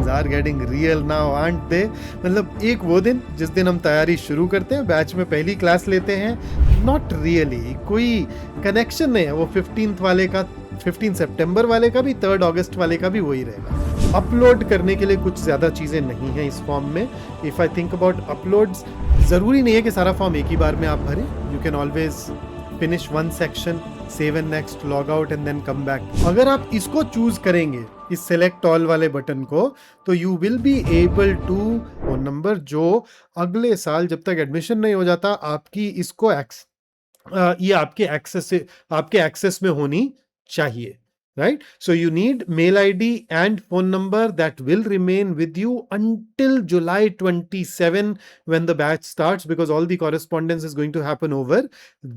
Things are getting real now aren't they. मतलब एक वो दिन जिस दिन हम तैयारी शुरू करते हैं, बैच में पहली क्लास लेते हैं, नॉट रियली कोई कनेक्शन नहीं है। वो 15th वाले का, 15 सितंबर वाले का भी, 3 अगस्त वाले का भी वही रहेगा। अपलोड करने के लिए कुछ ज़्यादा चीज़ें नहीं हैं इस फॉर्म में। If I think about uploads, ज़रूरी नहीं है कि सारा फॉर्म एक ही बार में आप भरें। You can always finish one section, save and next, log out and then come back. अगर आप इसको चूज करेंगे, इस सेलेक्ट ऑल वाले बटन को, तो you will be able to phone number जो अगले साल जब तक एडमिशन नहीं हो जाता आपकी इसको ये आपके एक्सेस में होनी चाहिए, right? So you need mail ID and phone number that will remain with you until July 27 when the batch starts, because all the correspondence is going to happen over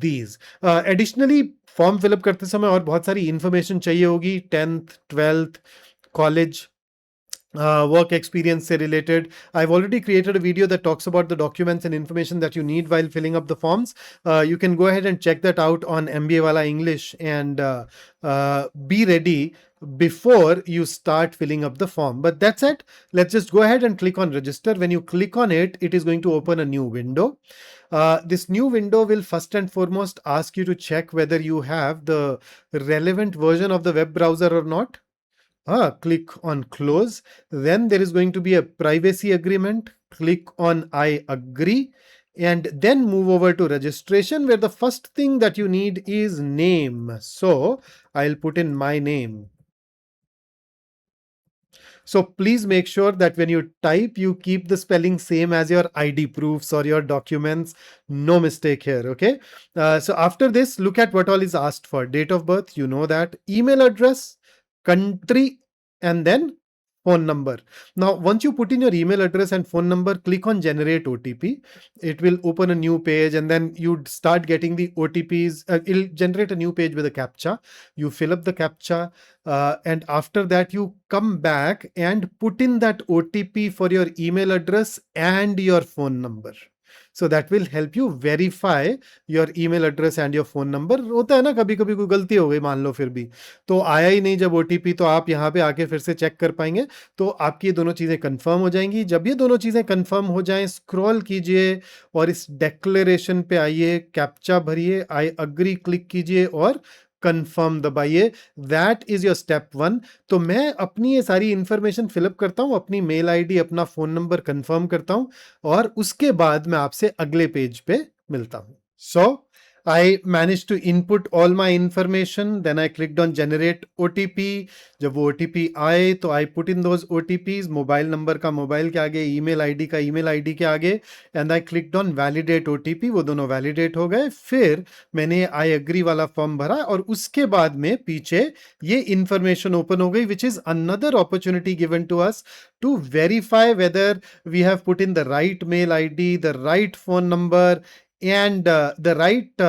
these. Additionally, form fill up करते समय और बहुत सारी information चाहिए होगी, 10th 12th college work experience से related. I've already created a video that talks about the documents and information that you need while filling up the forms. You can go ahead and check that out on MBA Wala English and be ready before you start filling up the form. But that's it. Let's just go ahead and click on register. When you click on it, it is going to open a new window. This new window will first and foremost ask you to check whether you have the relevant version of the web browser or not. Click on close. Then there is going to be a privacy agreement. Click on I agree, and then move over to registration, where the first thing that you need is name. So I'll put in my name. So please make sure that when you type, you keep the spelling same as your ID proofs or your documents. No mistake here, okay? So after this, look at what all is asked for. Date of birth, you know that. Email address, country, and then phone number. Now, once you put in your email address and phone number, click on generate OTP. It will open a new page, and then you'd start getting the OTPs. It'll generate a new page with a CAPTCHA. You fill up the CAPTCHA, and after that, you come back and put in that OTP for your email address and your phone number. So that will help you verify your email address and your phone number. होता है ना, कभी कभी कोई गलती हो गई, मान लो फिर भी तो आया ही नहीं जब OTP, तो आप यहाँ पे आके फिर से चेक कर पाएंगे। तो आपकी ये दोनों चीज़ें कंफर्म हो जाएंगी। जब ये दोनों चीज़ें कंफर्म हो जाएं, स्क्रॉल कीजिए और इस डिक्लेरेशन पे आइए, कैप्चा भरिए, आई अग्री क्लिक कीजिए और कंफर्म दबाइए। That is your step 1। तो मैं अपनी ये सारी इंफॉर्मेशन फिलअप करता हूँ, अपनी मेल आईडी, अपना फोन नंबर कंफर्म करता हूँ, और उसके बाद मैं आपसे अगले पेज पे मिलता हूँ। सो I managed to input all my information. Then I clicked on generate OTP. जब वो OTP आए तो I put in those OTPs. Mobile number का मोबाइल के आगे, ईमेल आईडी का ईमेल आईडी के आगे, and I clicked on validate OTP. वो दोनों validate हो गए। फिर मैंने I agree वाला फॉर्म भरा और उसके बाद में पीछे ये इंफॉर्मेशन ओपन हो गई, which is another opportunity given to us to verify whether we have put in the right mail ID, the right phone number, and the right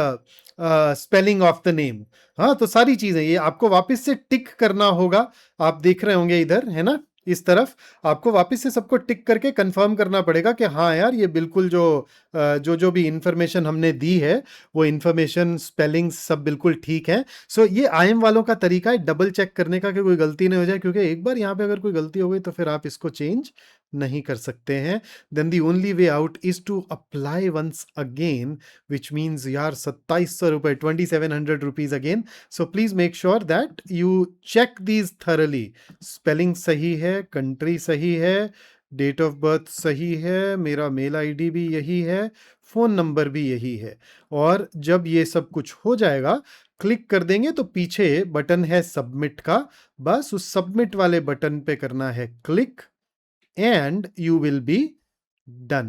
spelling of the name. हाँ, तो सारी चीजें ये आपको वापस से टिक करना होगा। आप देख रहे होंगे इधर, है ना, इस तरफ आपको वापस से सबको टिक करके कंफर्म करना पड़ेगा कि हाँ यार, ये बिल्कुल जो भी इंफॉर्मेशन हमने दी है वो इंफॉर्मेशन, स्पेलिंग सब बिल्कुल ठीक है। सो ये आईएम वालों का तरीका है डबल चेक करने का कि कोई गलती नहीं हो जाए, क्योंकि एक बार यहाँ पे अगर कोई गलती हो गई तो फिर आप इसको चेंज नहीं कर सकते हैं। Then the only way out is to apply once again, which means यार 2700 रुपए, 2700 rupees again. So please make sure that you check these thoroughly. Spelling सही है, कंट्री सही है, डेट ऑफ बर्थ सही है, मेरा मेल आईडी भी यही है, फोन नंबर भी यही है। और जब ये सब कुछ हो जाएगा, क्लिक कर देंगे तो पीछे बटन है सबमिट का, बस उस सबमिट वाले बटन पे करना है click, and you will be done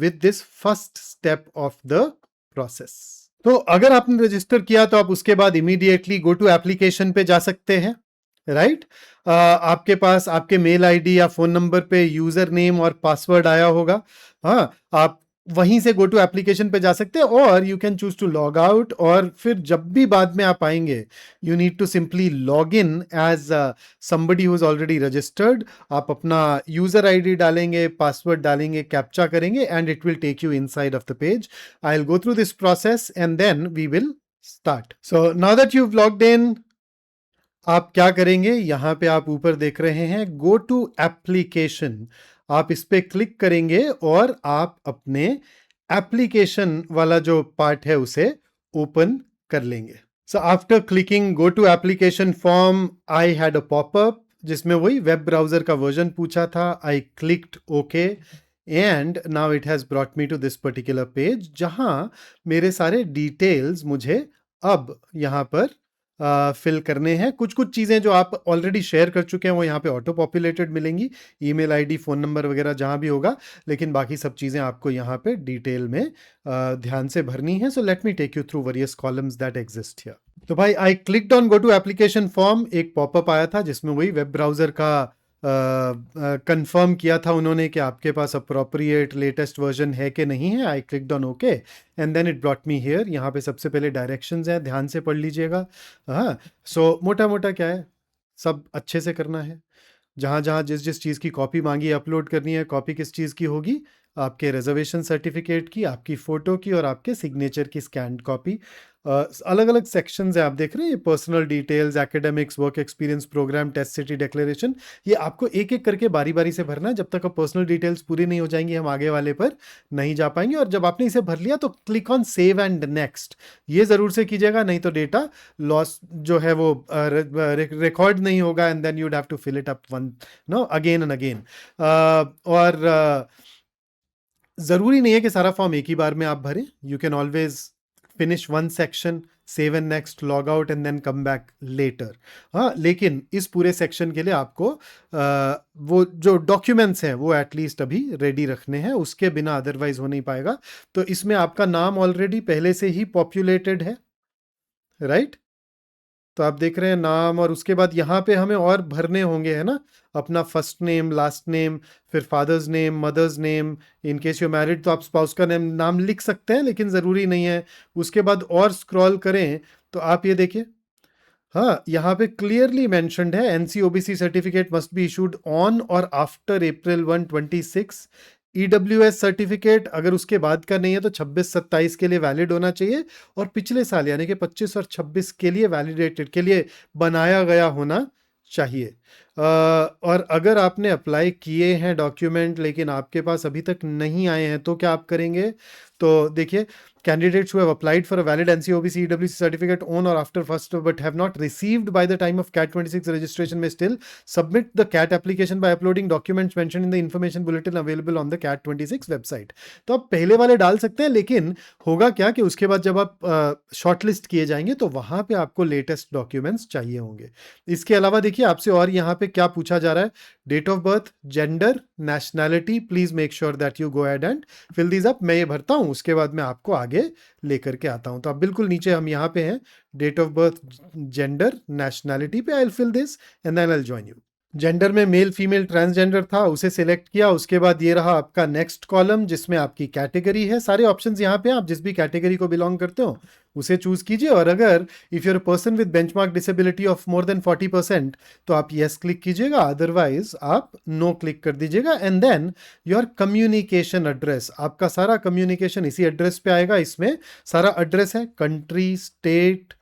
with this first step of the process. तो अगर आपने रजिस्टर किया तो आप उसके बाद इमीडिएटली गो टू एप्लीकेशन पे जा सकते हैं, राइट? आपके पास आपके मेल आईडी या फोन नंबर पे यूजर नेम और पासवर्ड आया होगा। हाँ, आप वहीं से गो टू एप्लीकेशन पे जा सकते हैं, और you can choose to log out, और फिर जब भी बाद में आप आएंगे you need to simply log in as somebody who is already registered. आप अपना यूजर आईडी डालेंगे, पासवर्ड डालेंगे, कैप्चा करेंगे, and it will take you inside of the page. I will go through this process and then we will start. So now that you've logged in, आप क्या करेंगे, यहाँ पे आप ऊपर देख रहे हैं गो टू एप्लीकेशन, आप इस पे क्लिक करेंगे और आप अपने एप्लीकेशन वाला जो पार्ट है उसे ओपन कर लेंगे। So after clicking go to application form I had a popup जिसमें वही वेब ब्राउजर का वर्जन पूछा था। I clicked okay and now it has brought me to this particular page जहां मेरे सारे डिटेल्स मुझे अब यहाँ पर फिल करने हैं। कुछ कुछ चीज़ें जो आप ऑलरेडी शेयर कर चुके हैं वो यहाँ पे ऑटो पॉपुलेटेड मिलेंगी, ईमेल आईडी, फ़ोन नंबर वगैरह जहाँ भी होगा, लेकिन बाकी सब चीज़ें आपको यहाँ पे डिटेल में ध्यान से भरनी है। So let me take you through various columns that exist here. तो भाई I clicked on go to application form, एक पॉपअप आया था जिसमें वही वेब ब्राउज़र का कंफर्म किया था उन्होंने कि आपके पास अप्रोप्रिएट लेटेस्ट वर्जन है कि नहीं है। I clicked on okay and then it brought me here. यहाँ पे सबसे पहले डायरेक्शंस हैं, ध्यान से पढ़ लीजिएगा। हाँ, सो मोटा मोटा क्या है, सब अच्छे से करना है। जहाँ जहाँ जिस जिस चीज़ की कॉपी मांगी अपलोड करनी है। कॉपी किस चीज़ की होगी, आपके रिजर्वेशन सर्टिफिकेट की, आपकी फ़ोटो की और आपके सिग्नेचर की स्कैन्ड कॉपी। अलग अलग सेक्शंस हैं, आप देख रहे हैं, personal details, academics, work experience, programme, test city declaration. ये आपको एक एक करके बारी बारी से भरना है। जब तक पर्सनल डिटेल्स पूरी नहीं हो जाएंगी हम आगे वाले पर नहीं जा पाएंगे। और जब आपने इसे भर लिया तो click on save and next, ये ज़रूर से कीजिएगा, नहीं तो डेटा लॉस जो है वो रिकॉर्ड नहीं होगा and then you'd have to fill it up one no again and again. और ज़रूरी नहीं है कि सारा फॉर्म एक ही बार में आप भरें। You can always finish one section, save and next, log out and then come back later. हाँ, लेकिन इस पूरे सेक्शन के लिए आपको वो जो डॉक्यूमेंट्स हैं वो एटलीस्ट अभी रेडी रखने हैं, उसके बिना अदरवाइज हो नहीं पाएगा। तो इसमें आपका नाम ऑलरेडी पहले से ही पॉपुलेटेड है, राइट? तो आप देख रहे हैं नाम, और उसके बाद यहाँ पे हमें और भरने होंगे, है ना, अपना फर्स्ट नेम, लास्ट नेम, फिर father's name, mother's name. In case you married तो आप स्पाउस का नाम लिख सकते हैं, लेकिन ज़रूरी नहीं है। उसके बाद और स्क्रॉल करें तो आप ये देखिए, हाँ, यहाँ पे क्लियरली मेंशन्ड है NCOBC certificate must be issued on or after April 1, 2026। EWS certificate अगर उसके बाद का नहीं है तो 26-27 के लिए वैलिड होना चाहिए, और पिछले साल यानी कि 25 और 26 के लिए वैलिडेटेड के लिए बनाया गया होना चाहिए। और अगर आपने अप्लाई किए हैं डॉक्यूमेंट लेकिन आपके पास अभी तक नहीं आए हैं तो क्या आप करेंगे, तो देखिए, candidates who have applied for a valid NCOBC EWC certificate on or after 1st but have not received by the time of CAT 26 registration may still submit the CAT application by uploading documents mentioned in the information bulletin available on the CAT 26 website। तो आप पहले वाले डाल सकते हैं, लेकिन होगा क्या कि उसके बाद जब आप शॉर्टलिस्ट किए जाएंगे तो वहां पे आपको लेटेस्ट डॉक्यूमेंट्स चाहिए होंगे। इसके अलावा देखिए आपसे और यहाँ पे क्या पूछा जा रहा है, date of birth, gender, nationality. Please make sure that you go ahead and fill these up. मैं ये भरता हूँ, उसके बाद मैं आपको आगे लेकर के आता हूं। तो अब बिल्कुल नीचे हम यहाँ पे हैं, date of birth, gender, nationality पे। I will fill this and then I will join you. Gender में मेल, फीमेल, ट्रांसजेंडर था, उसे सिलेक्ट किया। उसके बाद ये रहा आपका नेक्स्ट कॉलम जिसमें आपकी कैटेगरी है। सारे ऑप्शंस यहाँ पे हैं, आप जिस भी कैटेगरी को बिलोंग करते हो उसे चूज कीजिए। और अगर if you're a person with benchmark disability of more than 40% तो आप यस क्लिक कीजिएगा, अदरवाइज आप नो क्लिक कर दीजिएगा। And then your communication address, आपका सारा कम्युनिकेशन इसी एड्रेस पे आएगा। इसमें सारा एड्रेस है, कंट्री, स्टेट,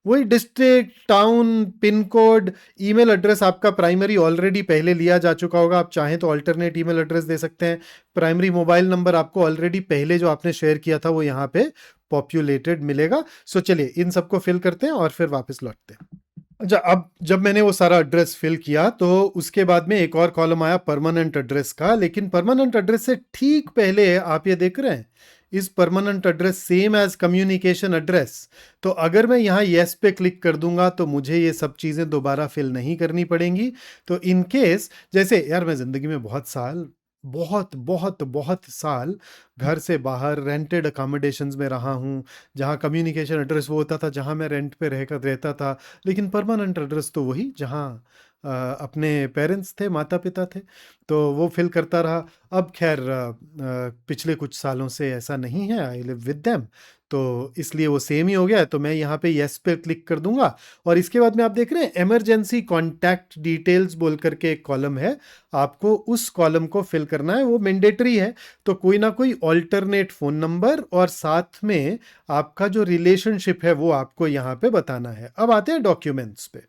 वही district, town, pin code, email address आपका प्राइमरी ऑलरेडी पहले लिया जा चुका होगा, आप चाहें तो अल्टरनेट ईमेल एड्रेस दे सकते हैं। प्राइमरी मोबाइल नंबर आपको ऑलरेडी पहले जो आपने शेयर किया था वो यहाँ पे पॉपुलेटेड मिलेगा। सो चलिए इन सबको फिल करते हैं और फिर वापस लौटते हैं। अच्छा, अब जब मैंने वो सारा एड्रेस फिल किया तो उसके बाद में एक और कॉलम आया परमानेंट एड्रेस का। लेकिन परमानेंट एड्रेस से ठीक पहले आप ये देख रहे हैं, इस permanent address same as communication address. तो अगर मैं यहाँ येस पे क्लिक कर दूंगा तो मुझे ये सब चीज़ें दोबारा फिल नहीं करनी पड़ेंगी। तो इन केस, जैसे यार मैं ज़िंदगी में बहुत साल, बहुत बहुत बहुत साल घर से बाहर रेंटेड अकोमोडेशंस में रहा हूँ, जहाँ कम्युनिकेशन एड्रेस वो होता था जहाँ मैं रेंट पे रहता था, लेकिन परमानेंट एड्रेस तो वही जहाँ अपने पेरेंट्स थे, माता पिता थे, तो वो फिल करता रहा। अब खैर पिछले कुछ सालों से ऐसा नहीं है, आई लिव विद देम, तो इसलिए वो सेम ही हो गया है। तो मैं यहाँ पे येस पे क्लिक कर दूंगा और इसके बाद में आप देख रहे हैं इमरजेंसी कॉन्टैक्ट डिटेल्स बोल करके एक कॉलम है, आपको उस कॉलम को फिल करना है, वो मैंडेटरी है। तो कोई ना कोई ऑल्टरनेट फ़ोन नंबर और साथ में आपका जो रिलेशनशिप है वो आपको यहाँ पे बताना है। अब आते हैं डॉक्यूमेंट्स पे।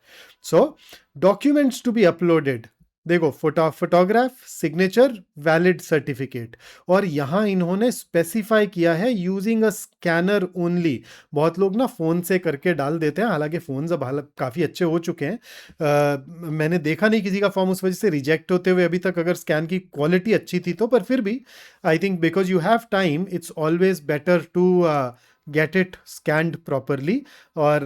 सो डॉक्यूमेंट्स टू बी अपलोडेड, देखो फोटोग्राफ, सिग्नेचर, वैलिड सर्टिफिकेट, और यहां इन्होंने स्पेसिफाई किया है यूजिंग अ स्कैनर ओनली। बहुत लोग ना फोन से करके डाल देते हैं, हालांकि फोन अब काफी अच्छे हो चुके हैं। मैंने देखा नहीं किसी का फॉर्म उस वजह से रिजेक्ट होते हुए अभी तक, अगर स्कैन की क्वालिटी अच्छी थी तो। पर फिर भी I think because you have time, it's always better to get it scanned properly. और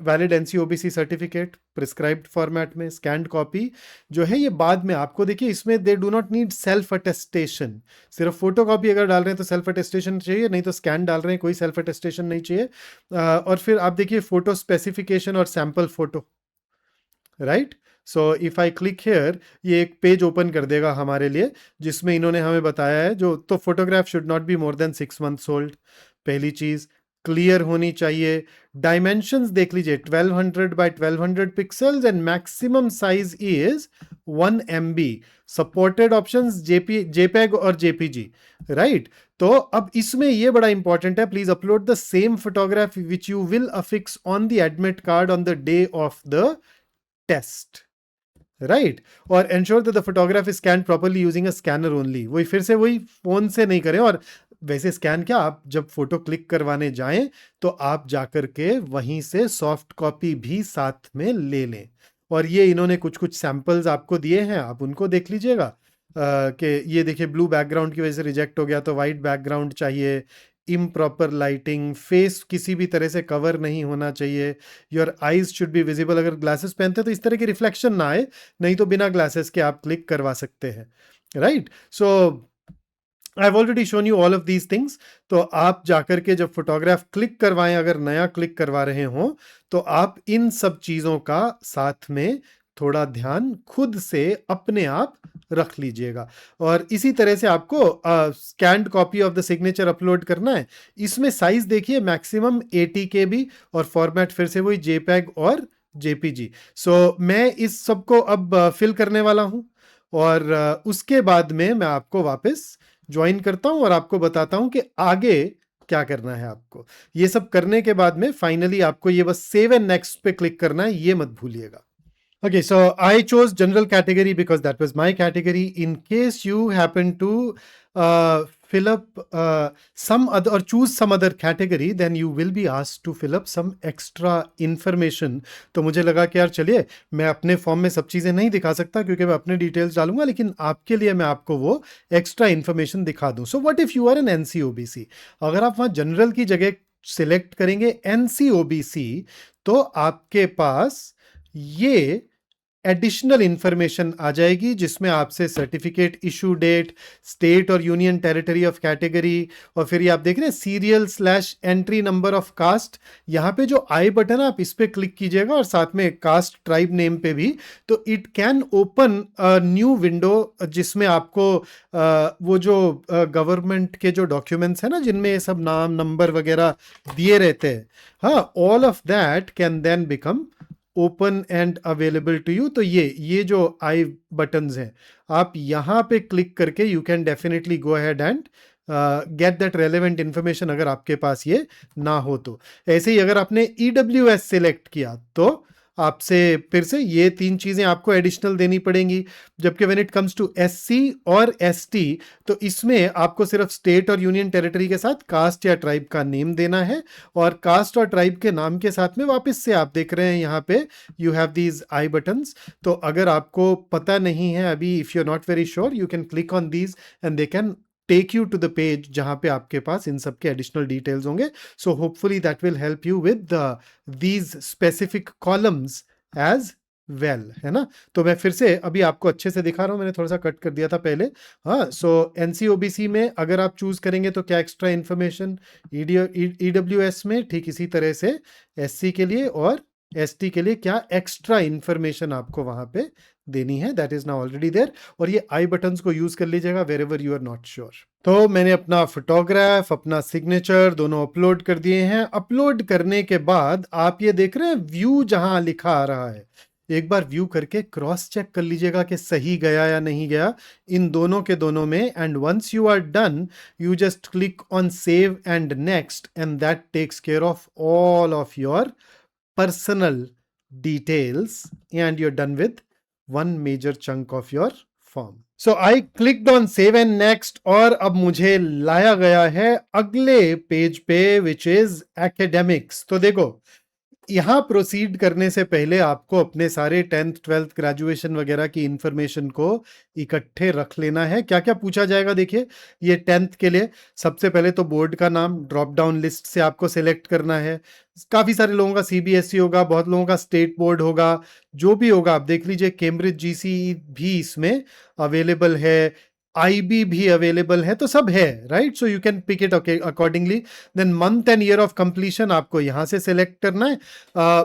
valid NCOBC certificate prescribed format में, स्कैंड कॉपी जो है ये बाद में आपको, देखिए इसमें they do not need self attestation. सिर्फ फोटो कॉपी अगर डाल रहे हैं तो सेल्फ अटेस्टेशन चाहिए, नहीं तो स्कैन डाल रहे हैं कोई सेल्फ अटेस्टेशन नहीं चाहिए। और फिर आप देखिए फोटो स्पेसिफिकेशन और sample photo, right. So if I click here, ये एक पेज ओपन कर देगा हमारे लिए जिसमें इन्होंने हमें बताया है जो, तो photograph should not be more than 6 months old, पहली चीज। क्लियर होनी चाहिए। डायमेंशंस देख लीजिए, 1200 by 1200 pixels and maximum size is 1 MB। Supported options JPEG और जेपीजी, राइट। तो अब इसमें ये बड़ा इंपॉर्टेंट है, please upload the same photograph which you will affix on the admit card on the day of the test, right. और ensure that the photograph is scan properly using a scanner only, वही फिर से वही phone से नहीं करें। और वैसे स्कैन क्या, आप जब फोटो क्लिक करवाने जाएं तो आप जाकर के वहीं से सॉफ्ट कॉपी भी साथ में ले लें। और ये इन्होंने कुछ कुछ सैंपल्स आपको दिए हैं, आप उनको देख लीजिएगा। कि ये देखिए ब्लू बैकग्राउंड की वजह से रिजेक्ट हो गया, तो वाइट बैकग्राउंड चाहिए, इम्प्रॉपर लाइटिंग, फेस किसी भी तरह से कवर नहीं होना चाहिए, your eyes should be visible, अगर ग्लासेस पहनते हैं तो इस तरह की रिफ्लेक्शन ना आए, नहीं तो बिना ग्लासेस के आप क्लिक करवा सकते हैं, right. So I have already shown you all of these things. तो आप जाकर के जब फोटोग्राफ क्लिक करवाएं, अगर नया क्लिक करवा रहे हो, तो आप इन सब चीजों का साथ में थोड़ा ध्यान खुद से अपने आप रख लीजिएगा। और इसी तरह से आपको scanned copy of the signature upload करना है। इसमें साइज देखिए मैक्सिमम 80 KB और फॉर्मेट फिर से वही जेपैग और जेपीजी। सो मैं इस सबको अब फिल करने वाला हूं और उसके बाद में मैं आपको वापस ज्वाइन करता हूं और आपको बताता हूं कि आगे क्या करना है आपको। ये सब करने के बाद में फाइनली आपको ये बस सेव एंड नेक्स्ट पे क्लिक करना है, ये मत भूलिएगा। Okay, so I chose general category because that was my category. In case you happen to fill up some other or choose some other category, then you will be asked to fill up some extra information. तो मुझे लगा कि यार चलिए, मैं अपने form में सब चीज़ें नहीं दिखा सकता क्योंकि मैं अपने डिटेल्स डालूंगा, लेकिन आपके लिए मैं आपको वो एक्स्ट्रा इन्फॉर्मेशन दिखा दूं। So what if you are an NCOBC, अगर आप वहाँ जनरल की जगह सिलेक्ट करेंगे एनसीओबीसी, तो आपके पास ये एडिशनल इंफॉर्मेशन आ जाएगी जिसमें आपसे सर्टिफिकेट, इशू डेट, स्टेट और यूनियन टेरिटरी ऑफ कैटेगरी, और फिर ये आप देख रहे हैं serial slash entry number of caste. यहाँ पे जो आई बटन है आप इस पे क्लिक कीजिएगा और साथ में कास्ट ट्राइब नेम पे भी, तो it can open new window जिसमें आपको वो जो गवर्नमेंट के जो डॉक्यूमेंट्स है ना जिनमें ये सब नाम नंबर वगैरह दिए रहते हैं, हाँ, all of that can then become open and available to you. तो ये जो आई बटन्स हैं, आप यहाँ पे क्लिक करके you can definitely go ahead and get that relevant information, अगर आपके पास ये ना हो तो। ऐसे ही अगर आपने EWS सिलेक्ट किया तो आपसे फिर से ये 3 चीजें आपको एडिशनल देनी पड़ेंगी। जबकि when it comes to SC और ST, तो इसमें आपको सिर्फ स्टेट और यूनियन टेरिटरी के साथ कास्ट या ट्राइब का नेम देना है, और कास्ट और ट्राइब के नाम के साथ में वापस से आप देख रहे हैं यहाँ पे you have these I buttons. तो अगर आपको पता नहीं है अभी, if you are not very sure, you can click on these and they can take you to the page जहां पे आपके पास इन सब के एडिशनल डिटेल्स होंगे। So hopefully that will help you with these specific columns as well, है ना। तो मैं फिर से अभी आपको अच्छे से दिखा रहा हूं, मैंने थोड़ा सा कट कर दिया था पहले। हाँ, सो एनसीओबीसी में अगर आप चूज करेंगे तो क्या एक्स्ट्रा इंफॉर्मेशन, ईडब्ल्यूएस में ठीक इसी तरह से एससी के लिए और एसटी के लिए क्या एक्स्ट्रा इंफॉर्मेशन आपको वहां पे देनी है, that is now already there. और ये आई बटन्स को यूज कर लीजिएगा wherever you are not sure. तो मैंने अपना फोटोग्राफ, अपना सिग्नेचर दोनों अपलोड कर दिए हैं। अपलोड करने के बाद आप ये देख रहे हैं व्यू जहां लिखा आ रहा है, एक बार व्यू करके क्रॉस चेक कर लीजिएगा कि सही गया या नहीं गया इन दोनों के दोनों में। And once you are done, you just click on save and next, and that takes care of all of your personal details, and you're done with one major chunk of your form. So I clicked on save and next, और अब मुझे लाया गया है अगले page पे which is academics। तो देखो यहां प्रोसीड करने से पहले आपको अपने सारे 10th 12th ग्रेजुएशन वगैरह की इंफॉर्मेशन को इकट्ठे रख लेना है। क्या क्या पूछा जाएगा देखिए, ये 10th के लिए सबसे पहले तो बोर्ड का नाम ड्रॉप डाउन लिस्ट से आपको सिलेक्ट करना है। काफी सारे लोगों का सीबीएसई होगा, बहुत लोगों का स्टेट बोर्ड होगा, जो भी होगा आप देख लीजिए। कैम्ब्रिज जीसीई भी इसमें अवेलेबल है, आईबी भी अवेलेबल है, तो सब है, right. So you can pick it accordingly. Then month and year of completion आपको यहां से सिलेक्ट करना है।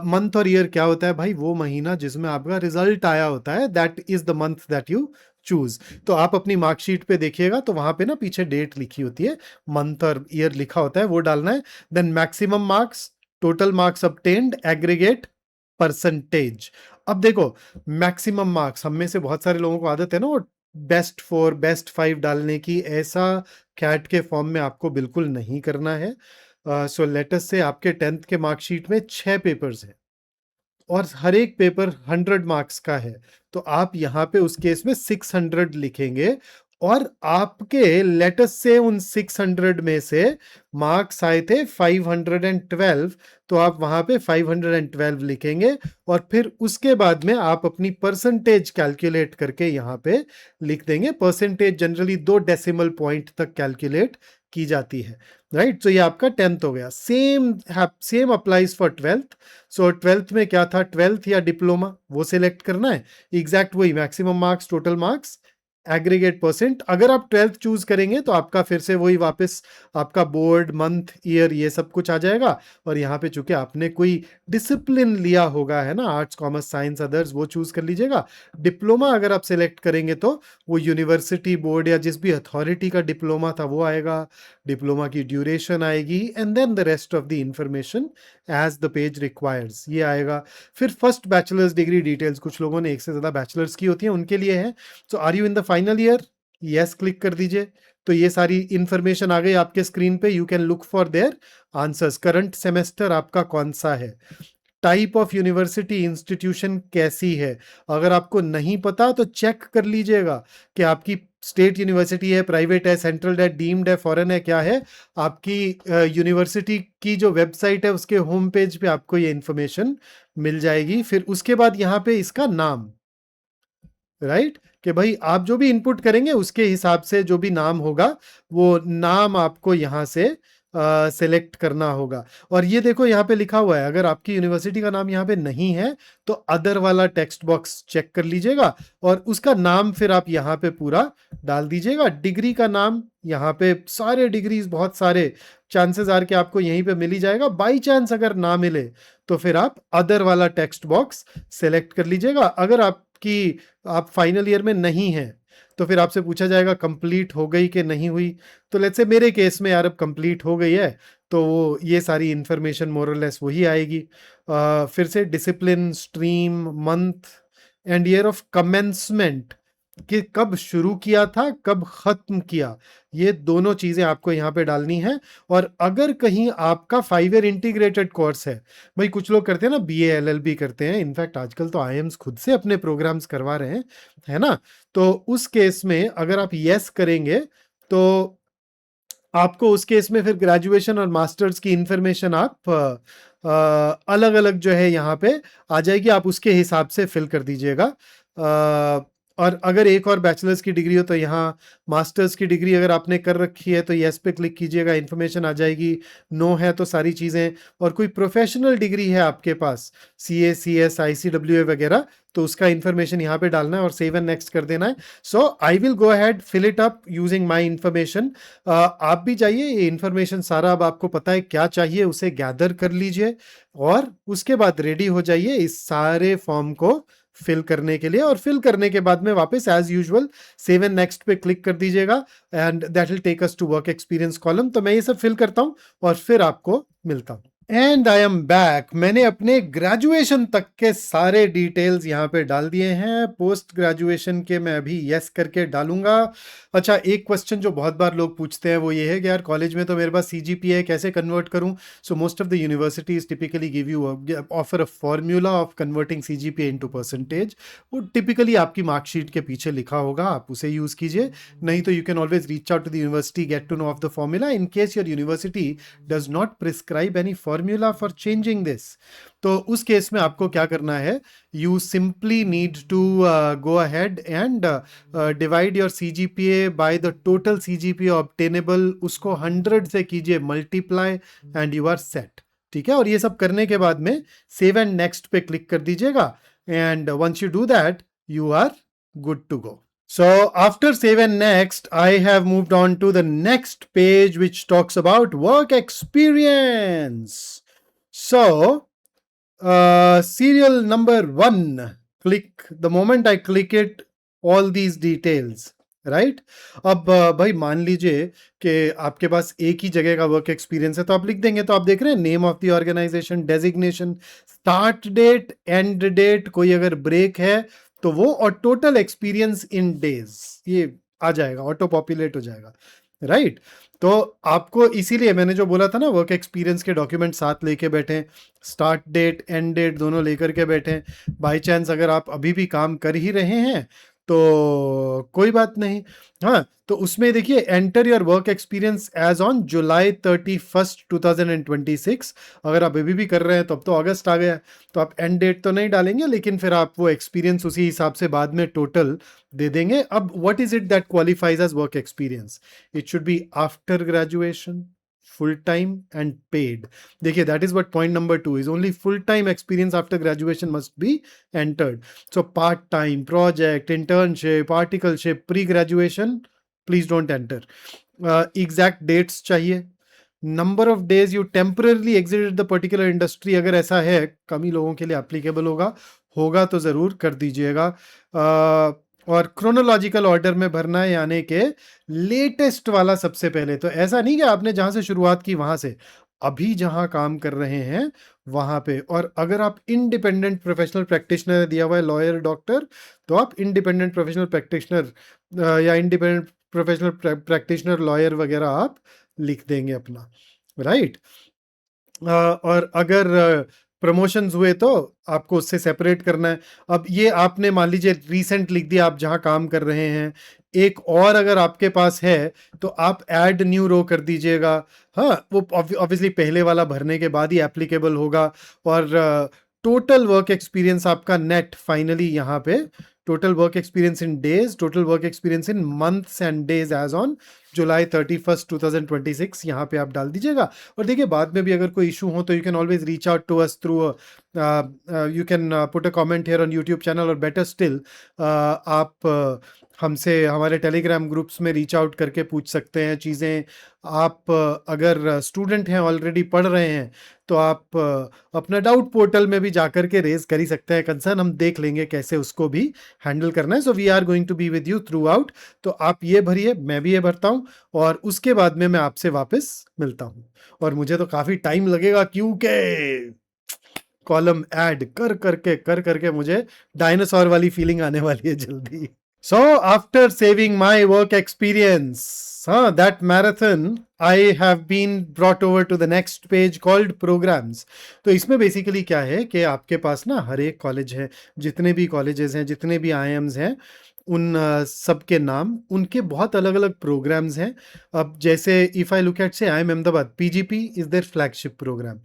मंथ और ईयर क्या होता है भाई, वो महीना जिसमें आपका रिजल्ट आया होता है, that is the month that you choose. तो आप अपनी मार्कशीट पे देखिएगा तो वहां पे ना पीछे डेट लिखी होती है, मंथ और ईयर लिखा होता है, वो डालना है। Then maximum marks, total marks obtained, aggregate, percentage. अब देखो मैक्सिमम मार्क्स, हम में से बहुत सारे लोगों को आदत है ना वो बेस्ट 4 बेस्ट 5 डालने की, ऐसा कैट के फॉर्म में आपको बिल्कुल नहीं करना है। सो लेटस से आपके 10th के मार्कशीट में 6 पेपर्स हैं और हर एक पेपर 100 मार्क्स का है, तो आप यहाँ पे उस केस में 600 लिखेंगे। और आपके लेटस से उन 600 में से मार्क्स आए थे 512, तो आप वहां पे 512 लिखेंगे। और फिर उसके बाद में आप अपनी परसेंटेज कैलकुलेट करके यहाँ पे लिख देंगे। परसेंटेज जनरली 2 डेसिमल पॉइंट तक कैलकुलेट की जाती है, राइट। तो ये आपका 10th हो गया। Same applies for 12th। So 12th में क्या था, 12th या डिप्लोमा, वो सिलेक्ट करना है। एग्जैक्ट वही maximum marks, total marks, aggregate percent. अगर आप 12th चूज करेंगे तो आपका फिर से वही वापस आपका बोर्ड, मंथ, ईयर, ये सब कुछ आ जाएगा। और यहाँ पे चूंकि आपने कोई डिसिप्लिन लिया होगा, है ना, आर्ट्स, कॉमर्स, साइंस, अदर्स, वो चूज कर लीजिएगा। डिप्लोमा अगर आप सिलेक्ट करेंगे तो वो यूनिवर्सिटी, बोर्ड या जिस भी अथॉरिटी का डिप्लोमा था वो आएगा, डिप्लोमा की ड्यूरेशन आएगी, and then the rest of the information as the page requires, ये आएगा। फिर फर्स्ट बैचलर्स डिग्री डिटेल्स, कुछ लोगों ने एक से ज्यादा बैचलर्स की होती है, उनके लिए है। So are you in the final year, yes click कर दीजिए। तो ये सारी इंफॉर्मेशन आ गई आपके स्क्रीन पे। You can look for their answers. Current semester आपका कौन सा है, टाइप ऑफ यूनिवर्सिटी, इंस्टीट्यूशन कैसी है, अगर आपको नहीं पता तो चेक कर लीजिएगा कि आपकी स्टेट यूनिवर्सिटी है, प्राइवेट है, सेंट्रल है, डीम्ड है, फॉरेन है, क्या है। आपकी यूनिवर्सिटी की जो वेबसाइट है उसके होम पेज पे आपको ये इंफॉर्मेशन मिल जाएगी। फिर उसके बाद यहाँ पे इसका नाम, राइट, कि भाई आप जो भी इनपुट करेंगे उसके हिसाब से जो भी नाम होगा वो नाम आपको यहां से सेलेक्ट करना होगा। और ये देखो यहाँ पे लिखा हुआ है, अगर आपकी यूनिवर्सिटी का नाम यहाँ पे नहीं है तो अदर वाला टेक्स्ट बॉक्स चेक कर लीजिएगा और उसका नाम फिर आप यहाँ पे पूरा डाल दीजिएगा। डिग्री का नाम, यहाँ पे सारे डिग्रीज, बहुत सारे चांसेस आर के आपको यहीं पे मिल ही जाएगा। बाई चांस अगर ना मिले तो फिर आप अदर वाला टेक्स्ट बॉक्स सेलेक्ट कर लीजिएगा। अगर आप फाइनल ईयर में नहीं है तो फिर आपसे पूछा जाएगा कंप्लीट हो गई कि नहीं हुई। तो लेट्स से मेरे केस में यार अब कंप्लीट हो गई है, तो ये सारी इंफॉर्मेशन मोर और लेस वही आएगी। फिर से discipline, stream, month and year of commencement, कि कब शुरू किया था, कब खत्म किया, ये दोनों चीजें आपको यहाँ पे डालनी है। और अगर कहीं आपका 5 ईयर इंटीग्रेटेड कोर्स है, भाई कुछ लोग करते हैं ना बीए एलएलबी करते हैं, इनफैक्ट आजकल तो आईएम्स खुद से अपने प्रोग्राम्स करवा रहे हैं, है ना। तो उस केस में अगर आप यस करेंगे तो आपको उस केस में फिर ग्रेजुएशन और मास्टर्स की इंफॉर्मेशन आप अलग अलग जो है यहाँ पे आ जाएगी, आप उसके हिसाब से फिल कर दीजिएगा। और अगर एक और बैचलर्स की डिग्री हो तो यहाँ, मास्टर्स की डिग्री अगर आपने कर रखी है तो यस पे क्लिक कीजिएगा, इन्फॉर्मेशन आ जाएगी। नो है तो सारी चीज़ें। और कोई प्रोफेशनल डिग्री है आपके पास, सीए, सीएस, आईसीडब्ल्यूए वगैरह, तो उसका इन्फॉर्मेशन यहाँ पे डालना है और सेव एंड नेक्स्ट कर देना है। So I will go ahead fill it up using my information. आप भी जाइए, ये इन्फॉर्मेशन सारा अब आपको पता है क्या चाहिए, उसे गैदर कर लीजिए और उसके बाद रेडी हो जाइए इस सारे फॉर्म को फिल करने के लिए, और फिल करने के बाद में वापस as usual save and next पे क्लिक कर दीजिएगा and that will take us to work experience column. तो मैं ये सब फिल करता हूं और फिर आपको मिलता हूं। And I am back. मैंने अपने ग्रेजुएशन तक के सारे डिटेल्स यहाँ पे डाल दिए हैं। पोस्ट ग्रेजुएशन के मैं अभी यस करके डालूंगा। अच्छा, एक क्वेश्चन जो बहुत बार लोग पूछते हैं वो ये है कि यार कॉलेज में तो मेरे पास सीजीपीए है, कैसे कन्वर्ट करूं? So most of the universities typically give you offer a formula of converting CGPA into percentage. वो टिपिकली आपकी मार्कशीट के पीछे लिखा होगा, आप उसे यूज कीजिए। नहीं तो you can always reach out to the university, get to know of the formula in case your university does not prescribe any formula for changing this. तो उस केस में आपको क्या करना है, you simply need to go ahead and divide your CGPA by the total CGPA obtainable, उसको 100 से कीजिए multiply and you are set. ठीक है, और ये सब करने के बाद में सेव एंड नेक्स्ट पे क्लिक कर दीजिएगा and once you do that you are good to go. So after save and next, I have moved on to the next page which talks about work experience. So serial number 1, click. The moment I click it, all these details, right? अब भाई मान लीजिए कि आपके पास एक ही जगह का work experience है तो आप लिख देंगे। तो आप देख रहे हैं name of the organisation, designation, start date, end date, कोई अगर ब्रेक है तो वो, और टोटल एक्सपीरियंस इन डेज, ये आ जाएगा, ऑटो पॉपुलेट हो जाएगा, राइट? तो आपको इसीलिए मैंने जो बोला था ना, वर्क एक्सपीरियंस के डॉक्यूमेंट साथ लेके बैठे, स्टार्ट डेट एंड डेट दोनों लेकर के बैठे। बाय चांस अगर आप अभी भी काम कर ही रहे हैं तो कोई बात नहीं। हाँ, तो उसमें देखिए enter your work experience as on July 31st 2026। अगर आप अभी भी कर रहे हैं तो अब तो अगस्त आ गया, तो आप एंड डेट तो नहीं डालेंगे, लेकिन फिर आप वो एक्सपीरियंस उसी हिसाब से बाद में टोटल दे देंगे। अब what is it that qualifies as work experience? It should be after graduation, full time and paid. देखिए, that is what point number 2 is. Only full time experience after graduation must be entered. So part time, project, internship, articleship, pre-graduation, please don't enter. Exact dates चाहिए, number of days you temporary exerted the particular industry, अगर ऐसा है, कम ही लोगों के लिए applicable होगा तो जरूर कर दीजिएगा। और क्रोनोलॉजिकल ऑर्डर में भरना है, यानी कि लेटेस्ट वाला सबसे पहले। तो ऐसा नहीं कि आपने जहां से शुरुआत की वहां से, अभी जहां काम कर रहे हैं वहां पे। और अगर आप इंडिपेंडेंट प्रोफेशनल प्रैक्टिशनर दिया हुआ है, लॉयर, डॉक्टर, तो आप इंडिपेंडेंट प्रोफेशनल प्रैक्टिशनर या इंडिपेंडेंट प्रोफेशनल प्रैक्टिशनर लॉयर वगैरह आप लिख देंगे अपना, राइट? और अगर प्रमोशंस हुए तो आपको उससे सेपरेट करना है। अब ये आपने मान लीजिए रीसेंट लिख दिया, आप जहां काम कर रहे हैं। एक और अगर आपके पास है तो आप ऐड न्यू रो कर दीजिएगा। हाँ, वो ऑब्वियसली पहले वाला भरने के बाद ही एप्लीकेबल होगा। और टोटल वर्क एक्सपीरियंस आपका नेट फाइनली यहाँ पे, total work experience in days, total work experience in months and days as on July 31st 2026 यहाँ पे आप डाल दीजिएगा। और देखिए, बाद में भी अगर कोई इशू हो तो you can always reach out to us through, you can put a comment here on YouTube channel, और बेटर स्टिल आप हमसे हमारे टेलीग्राम ग्रुप्स में रीच आउट करके पूछ सकते हैं चीज़ें। आप अगर स्टूडेंट हैं, ऑलरेडी पढ़ रहे हैं, तो आप अपना डाउट पोर्टल में भी जाकर के रेज कर ही सकते हैं कंसर्न, हम देख लेंगे कैसे उसको भी हैंडल करना है। So we are going to be with you throughout. तो आप ये भरिए, मैं भी ये भरता हूँ, और उसके बाद में मैं आपसे वापस मिलता हूँ। और मुझे तो काफ़ी टाइम लगेगा, क्योंकि कॉलम ऐड कर करके मुझे डायनासोर वाली फीलिंग आने वाली है जल्दी। So after saving my work experience, that marathon, I have been brought over to the next page called programs. तो इसमें बेसिकली क्या है कि आपके पास ना हर एक कॉलेज है, जितने भी कॉलेजेस हैं, जितने भी IIMs हैं, उन सब के नाम, उनके बहुत अलग अलग प्रोग्राम्स हैं। अब जैसे if I look at say IIM Ahmedabad, PGP is there flagship programme,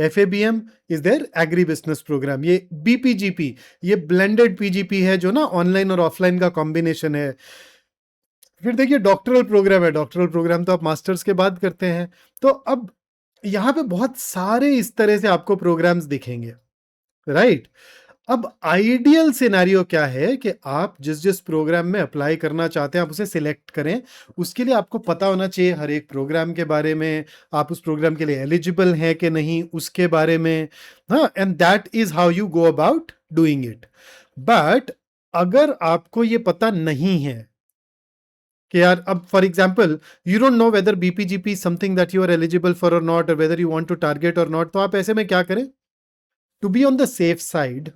FABM is there agribusiness programme, ये BPGP, ये ब्लेंडेड PGP है जो ना ऑनलाइन और ऑफलाइन का कॉम्बिनेशन है। फिर देखिए डॉक्टरल प्रोग्राम है, डॉक्टरल प्रोग्राम तो आप मास्टर्स के बाद करते हैं। तो अब यहाँ पे बहुत सारे इस तरह से आपको प्रोग्राम्स दिखेंगे, राइट? अब आइडियल सिनेरियो क्या है कि आप जिस जिस प्रोग्राम में अप्लाई करना चाहते हैं आप उसे सिलेक्ट करें। उसके लिए आपको पता होना चाहिए हर एक प्रोग्राम के बारे में, आप उस प्रोग्राम के लिए एलिजिबल हैं कि नहीं उसके बारे में। हाँ, and that is how you go about doing it. But अगर आपको ये पता नहीं है कि यार, अब for example you don't know whether BPGP something that you are eligible for or not, और whether you want to target or not, तो आप ऐसे में क्या करें, to be on the safe side,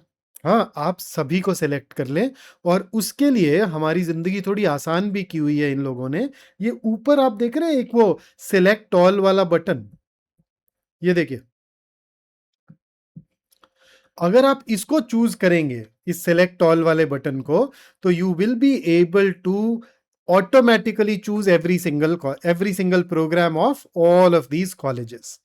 हाँ, आप सभी को सिलेक्ट कर लें। और उसके लिए हमारी जिंदगी थोड़ी आसान भी की हुई है इन लोगों ने। ये ऊपर आप देख रहे हैं एक वो सिलेक्ट ऑल वाला बटन, ये देखिए, अगर आप इसको चूज करेंगे, इस सेलेक्ट ऑल वाले बटन को, तो you will be able to automatically choose every single programme of all of these colleges.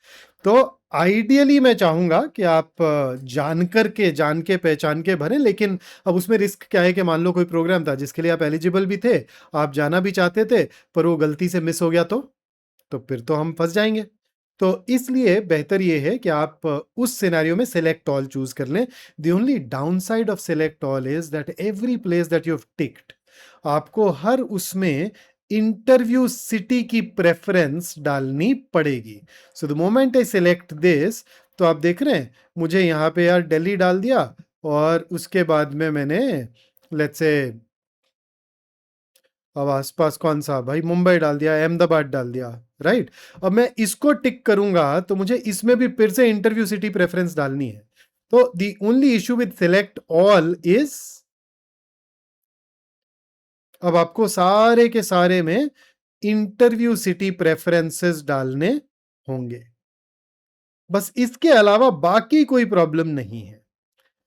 तो आइडियली मैं चाहूंगा कि आप जान के पहचान के भरें, लेकिन अब उसमें रिस्क क्या है कि मान लो कोई प्रोग्राम था जिसके लिए आप एलिजिबल भी थे, आप जाना भी चाहते थे, पर वो गलती से मिस हो गया, तो फिर तो हम फंस जाएंगे। तो इसलिए बेहतर ये है कि आप उस सिनेरियो में सेलेक्ट ऑल चूज कर लें। The only down side of select all is that every place that you have ticked, आपको हर उसमें इंटरव्यू सिटी की प्रेफरेंस डालनी पड़ेगी। So the moment I select this, तो आप देख रहे हैं मुझे यहाँ पे यार दिल्ली डाल दिया, और उसके बाद में मैंने लेट्स से, अब आसपास कौन सा भाई, मुंबई डाल दिया, अहमदाबाद डाल दिया, राइट। अब मैं इसको टिक करूंगा तो मुझे इसमें भी फिर से इंटरव्यू सिटी प्रेफरेंस डालनी है। तो the only issue with select all is, अब आपको सारे के सारे में इंटरव्यू सिटी प्रेफरेंसेस डालने होंगे, बस इसके अलावा बाकी कोई प्रॉब्लम नहीं है।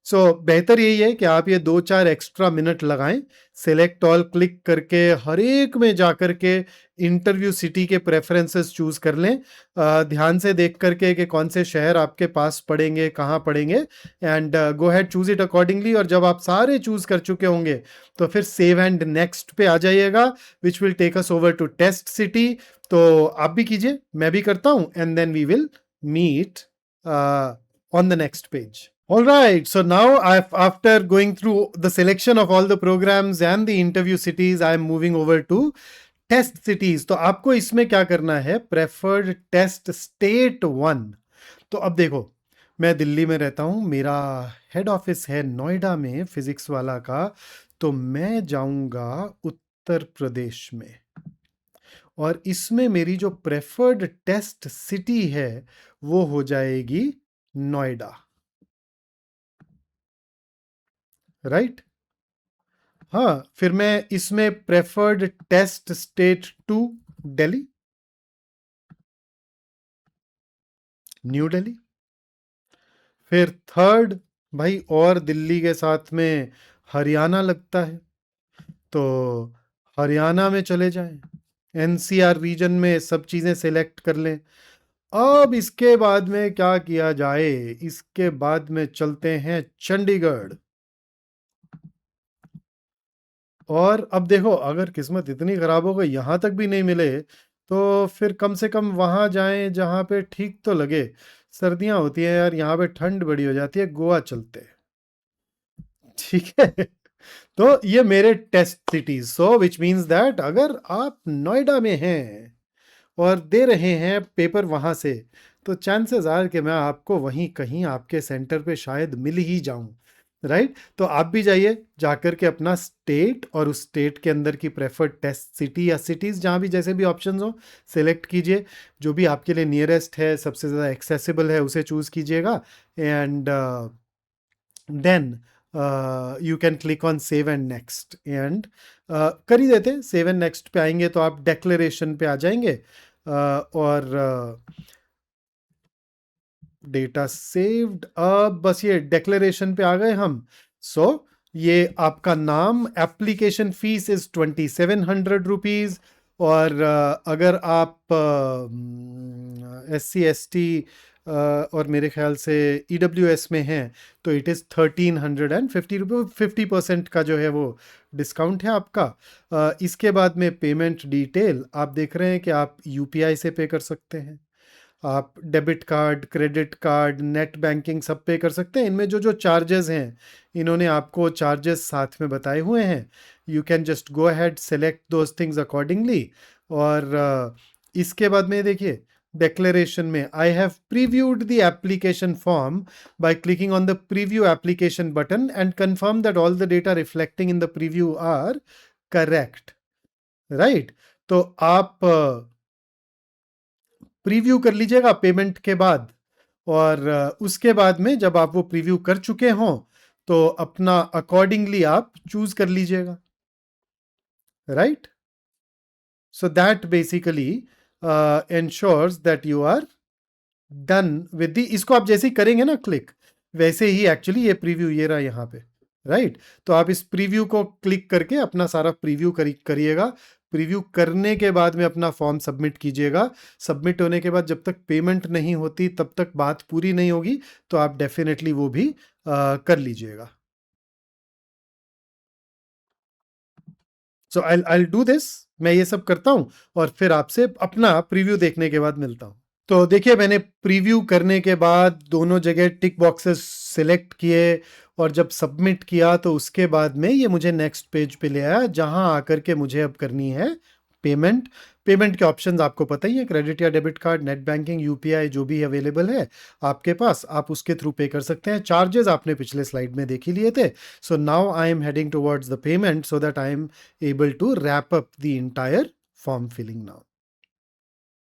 बेहतर यही है कि आप ये 2-4 एक्स्ट्रा मिनट लगाएं, सेलेक्ट ऑल क्लिक करके हर एक में जाकर के इंटरव्यू सिटी के प्रेफरेंसेस चूज कर लें, ध्यान से देख करके कि कौन से शहर आपके पास पड़ेंगे, कहाँ पड़ेंगे, and go had choose it accordingly. और जब आप सारे चूज कर चुके होंगे तो फिर सेव एंड नेक्स्ट पे आ जाइएगा, which will take us over to test city. तो आप भी कीजिए, मैं भी करता हूं, and then we will meet on the next page. All right, so now after going through the selection of all the programs and the interview cities, I am moving over to test cities. तो आपको इसमें क्या करना है, preferred test state 1। तो अब देखो, मैं दिल्ली में रहता हूँ, मेरा हेड ऑफिस है नोएडा में फिजिक्स वाला का, तो मैं जाऊंगा उत्तर प्रदेश में, और इसमें मेरी जो प्रेफर्ड टेस्ट सिटी है वो हो जाएगी नोएडा, राइट। हाँ, फिर मैं इसमें preferred test state 2 Delhi, New Delhi. फिर थर्ड, भाई और दिल्ली के साथ में हरियाणा लगता है, तो हरियाणा में चले जाएं, एनसीआर रीजन में सब चीजें सेलेक्ट कर लें। अब इसके बाद में क्या किया जाए, इसके बाद में चलते हैं चंडीगढ़। और अब देखो, अगर किस्मत इतनी खराब हो गई यहां तक भी नहीं मिले, तो फिर कम से कम वहां जाएं जहां पे ठीक तो लगे। सर्दियां होती है यार, यहाँ पे ठंड बड़ी हो जाती है, गोवा चलते हैं, ठीक है। तो ये मेरे test cities, so which means that अगर आप नोएडा में हैं और दे रहे हैं पेपर वहां से, तो चांसेस आर कि मैं आपको वहीं कहीं आपके सेंटर पे शायद मिल ही जाऊं, राइट। तो आप भी जाइए, जाकर के अपना स्टेट और उस स्टेट के अंदर की प्रेफर्ड टेस्ट सिटी या सिटीज़ जहाँ भी जैसे भी ऑप्शंस हो सेलेक्ट कीजिए, जो भी आपके लिए नियरेस्ट है, सबसे ज़्यादा एक्सेसिबल है, उसे चूज़ कीजिएगा, and then you can click on save and next, and कर ही देते। सेव एंड नेक्स्ट पे आएंगे तो आप डेक्लेरेशन पे आ जाएंगे, और डेटा सेव्ड, अब बस ये डिक्लेरेशन पे आ गए हम। सो ये आपका नाम, एप्लीकेशन फीस इज 2700 रुपीज, और अगर आप SC ST और मेरे ख्याल से EWS में हैं तो इट इज़ 1350 रुपये, 50% का जो है वो डिस्काउंट है आपका। इसके बाद में पेमेंट डिटेल आप देख रहे हैं कि आप UPI से पे कर सकते हैं, आप debit card, credit card, net banking सब पे कर सकते हैं। इनमें जो जो चार्जेस हैं, इन्होंने आपको चार्जेस साथ में बताए हुए हैं। You can just go ahead select those things accordingly. और इसके बाद में देखिए, declaration में I have previewed the application form by clicking on the preview application button and confirm that all the data reflecting in the preview are correct. Right? तो आप preview कर लीजिएगा पेमेंट के बाद, और उसके बाद में जब आप वो प्रीव्यू कर चुके हों तो अपना अकॉर्डिंगली आप चूज कर लीजिएगा. Right? So that basically ensures that you are done with the, इसको आप जैसे ही करेंगे ना क्लिक, वैसे ही एक्चुअली ये प्रीव्यू ये रहा यहाँ पे. राइट? तो आप इस प्रीव्यू को क्लिक करके अपना सारा प्रीव्यू करिएगा. प्रीव्यू करने के बाद में अपना फॉर्म सबमिट कीजिएगा. सबमिट होने के बाद जब तक पेमेंट नहीं होती तब तक बात पूरी नहीं होगी, तो आप डेफिनेटली वो भी कर लीजिएगा. सो आई डू दिस, मैं ये सब करता हूं और फिर आपसे अपना प्रीव्यू देखने के बाद मिलता हूं. तो देखिए, मैंने प्रीव्यू करने के बाद दोनों जगह टिक बॉक्सेस सिलेक्ट किए और जब सबमिट किया तो उसके बाद में ये मुझे नेक्स्ट पेज पे ले आया, जहां आकर के मुझे अब करनी है पेमेंट. पेमेंट के ऑप्शंस आपको पता ही है, क्रेडिट या debit card, net banking, UPI, जो भी अवेलेबल है आपके पास, आप उसके थ्रू पे कर सकते हैं. चार्जेस आपने पिछले स्लाइड में देख ही लिए थे. So now I am heading towards the payment so that I am able to wrap up the entire form filling now.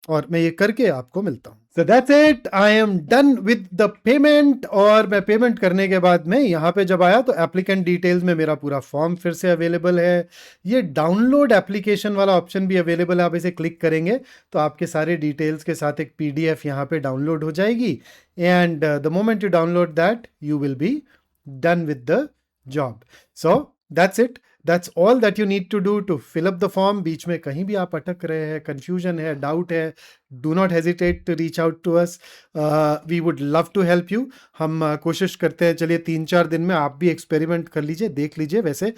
और मैं ये करके आपको मिलता हूं. So that's it, I am done with the payment. और मैं पेमेंट करने के बाद में यहाँ पे जब आया तो एप्लीकेंट डिटेल्स में मेरा पूरा फॉर्म फिर से अवेलेबल है. ये डाउनलोड एप्लीकेशन वाला ऑप्शन भी अवेलेबल है. आप इसे क्लिक करेंगे तो आपके सारे डिटेल्स के साथ एक पीडीएफ यहाँ पे डाउनलोड हो जाएगी. And the moment you download that you will be done with the job. So that's it. That's all that you need to do to fill up the form. बीच में कहीं भी आप अटक रहे हैं, confusion है, doubt है, do not hesitate to reach out to us. We would love to help you. हम कोशिश करते हैं, चलिए 3-4 दिन में आप भी एक्सपेरिमेंट कर लीजिए, देख लीजिए. वैसे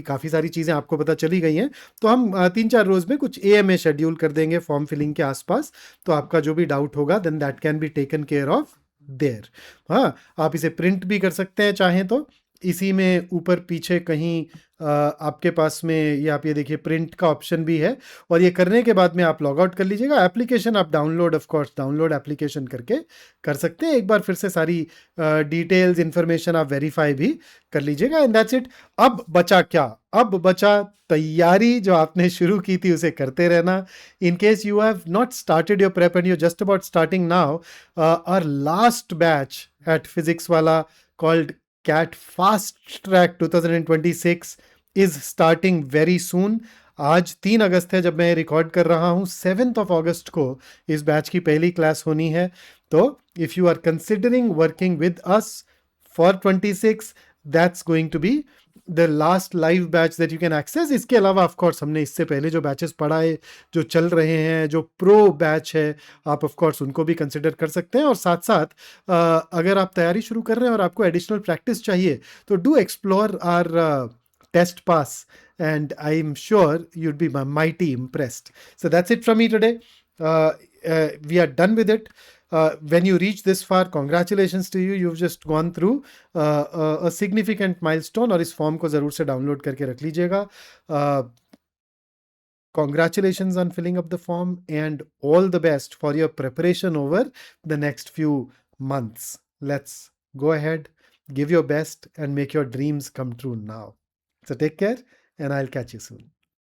काफ़ी सारी चीज़ें आपको पता चली गई हैं, तो हम 3-4 रोज़ में कुछ AMA शेड्यूल कर देंगे फॉर्म फिलिंग के आसपास. तो आपका जो भी डाउट होगा then that can be taken care of there. हाँ, आप इसे प्रिंट भी कर सकते हैं चाहें तो. इसी में ऊपर पीछे कहीं आपके पास में ये आप ये देखिए प्रिंट का ऑप्शन भी है. और ये करने के बाद में आप लॉग आउट कर लीजिएगा. एप्लीकेशन आप download, of course download application करके कर सकते हैं. एक बार फिर से सारी डिटेल्स इंफॉर्मेशन आप वेरीफाई भी कर लीजिएगा. And that's it. अब बचा क्या? अब बचा तैयारी. जो आपने शुरू की थी उसे करते रहना. In case you have not started your prep and you just about starting now, our last batch at physics वाला called CAT Fast Track 2026 is starting very soon. आज 3 अगस्त है जब मैं रिकॉर्ड कर रहा हूँ. 7th of August को इस बैच की पहली क्लास होनी है. तो if you are considering working with us for 26, that's going to be the last live batch that you can access. इसके अलावा ऑफ कोर्स हमने इससे पहले जो बैचेस पढ़ाए, जो चल रहे हैं, जो प्रो बैच है, आप ऑफ कोर्स उनको भी कंसिडर कर सकते हैं. और साथ साथ अगर आप तैयारी शुरू कर रहे हैं और आपको एडिशनल प्रैक्टिस चाहिए तो do explore our test pass and I'm sure you'd be mighty impressed. So that's it from me today. We are done with it. When you reach this far, congratulations to you. You've just gone through a significant milestone. और इस form को ज़रूर से download करके रख लीजिएगा. Congratulations on filling up the form and all the best for your preparation over the next few months. Let's go ahead, give your best and make your dreams come true now. So take care and I'll catch you soon.